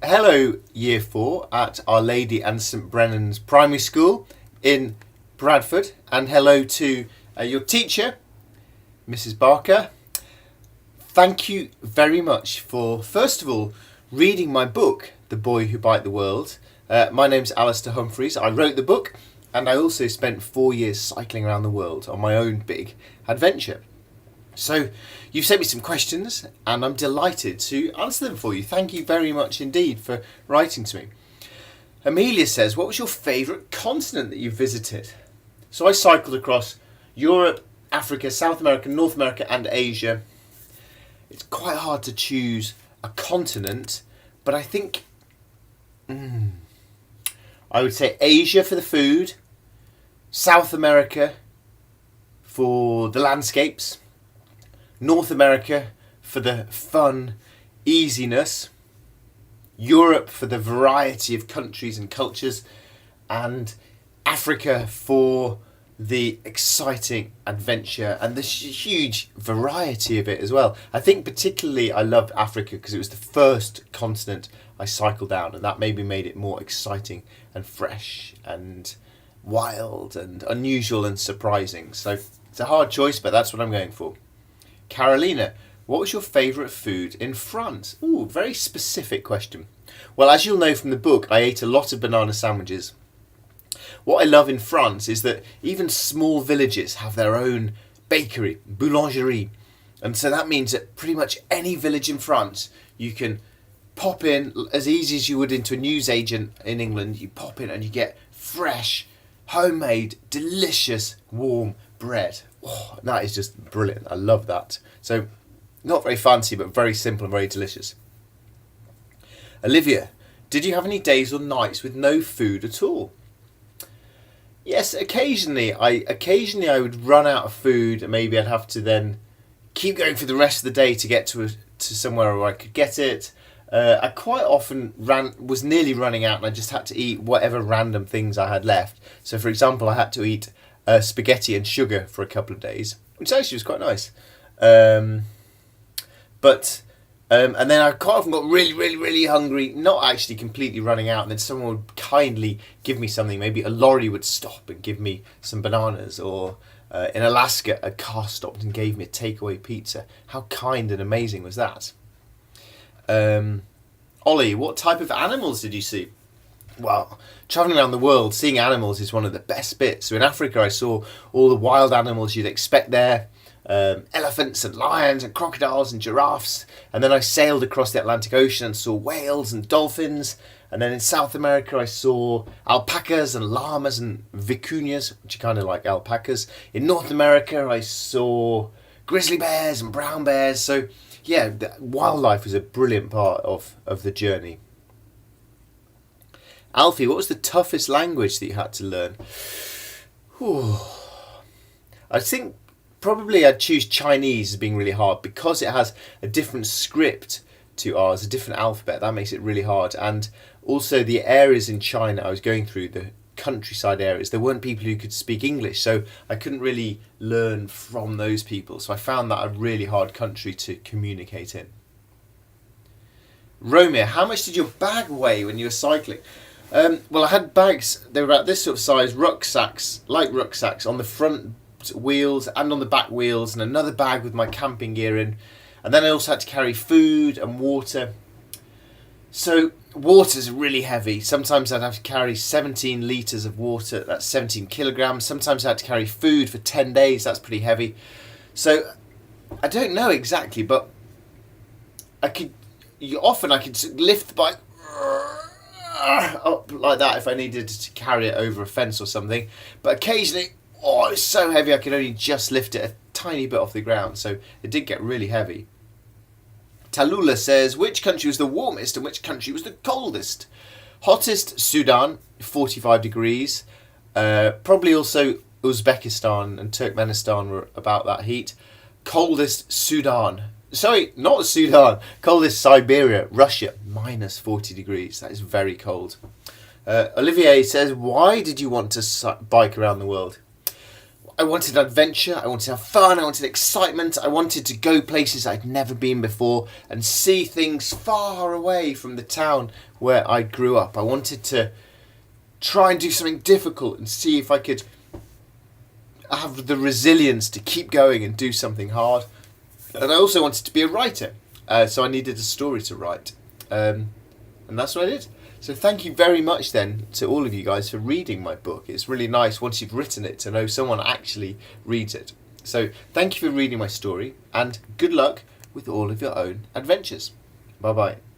Hello, Year 4 at Our Lady and St Brennan's Primary School in Bradford, and hello to your teacher, Mrs Barker. Thank you very much for, first of all, reading my book, The Boy Who Bite the World. My name's Alistair Humphreys. I wrote the book, and I also spent 4 years cycling around the world on my own big adventure. So you've sent me some questions and I'm delighted to answer them for you. Thank you very much indeed for writing to me. Amelia says, what was your favourite continent that you visited? So I cycled across Europe, Africa, South America, North America and Asia. It's quite hard to choose a continent, but I think I would say Asia for the food, South America for the landscapes, North America for the fun, easiness, Europe for the variety of countries and cultures, and Africa for the exciting adventure and the huge variety of it as well. I think particularly I loved Africa because it was the first continent I cycled down, and that maybe made it more exciting and fresh and wild and unusual and surprising. So it's a hard choice, but that's what I'm going for. Carolina, what was your favourite food in France? Ooh, very specific question. Well, as you'll know from the book, I ate a lot of banana sandwiches. What I love in France is that even small villages have their own bakery, boulangerie. And so that means that pretty much any village in France, you can pop in as easy as you would into a newsagent in England. You pop in and you get fresh, homemade, delicious, warm bread. Oh, that is just brilliant. I love that. So, not very fancy, but very simple and very delicious. Olivia, did you have any days or nights with no food at all? Yes, occasionally. I would run out of food, and maybe I'd have to then keep going for the rest of the day to get to somewhere where I could get it. I quite often was nearly running out, and I just had to eat whatever random things I had left. So, for example, I had to eat spaghetti and sugar for a couple of days, which actually was quite nice. And then I quite often got really, really, really hungry, not actually completely running out, and then someone would kindly give me something. Maybe a lorry would stop and give me some bananas, or in Alaska, a car stopped and gave me a takeaway pizza. How kind and amazing was that? Ollie, what type of animals did you see? Well, travelling around the world, seeing animals is one of the best bits. So in Africa, I saw all the wild animals you'd expect there. Elephants and lions and crocodiles and giraffes. And then I sailed across the Atlantic Ocean and saw whales and dolphins. And then in South America, I saw alpacas and llamas and vicuñas, which are kind of like alpacas. In North America, I saw grizzly bears and brown bears. So yeah, wildlife was a brilliant part of the journey. Alfie, what was the toughest language that you had to learn? Whew. I think probably I'd choose Chinese as being really hard because it has a different script to ours, a different alphabet. That makes it really hard. And also the areas in China I was going through, the countryside areas, there weren't people who could speak English, so I couldn't really learn from those people. So I found that a really hard country to communicate in. Romeo, how much did your bag weigh when you were cycling? Well, I had bags, they were about this sort of size, rucksacks, light rucksacks, on the front wheels and on the back wheels, and another bag with my camping gear in. And then I also had to carry food and water. So water's really heavy. Sometimes I'd have to carry 17 litres of water, that's 17 kilograms. Sometimes I had to carry food for 10 days, that's pretty heavy. So I don't know exactly, but I could lift the bike up like that if I needed to carry it over a fence or something. But occasionally, it was so heavy I could only just lift it a tiny bit off the ground. So it did get really heavy. Tallulah says, which country was the warmest and which country was the coldest? Hottest, Sudan, 45 degrees. Probably also Uzbekistan and Turkmenistan were about that heat. Coldest, Sudan. Sorry, not Sudan. Coldest, Siberia, Russia, minus 40 degrees. That is very cold. Olivier says, why did you want to bike around the world? I wanted adventure, I wanted to have fun, I wanted excitement, I wanted to go places I'd never been before and see things far away from the town where I grew up. I wanted to try and do something difficult and see if I could have the resilience to keep going and do something hard. And I also wanted to be a writer, so I needed a story to write. And that's what I did. So thank you very much then to all of you guys for reading my book. It's really nice once you've written it to know someone actually reads it. So thank you for reading my story and good luck with all of your own adventures. Bye bye.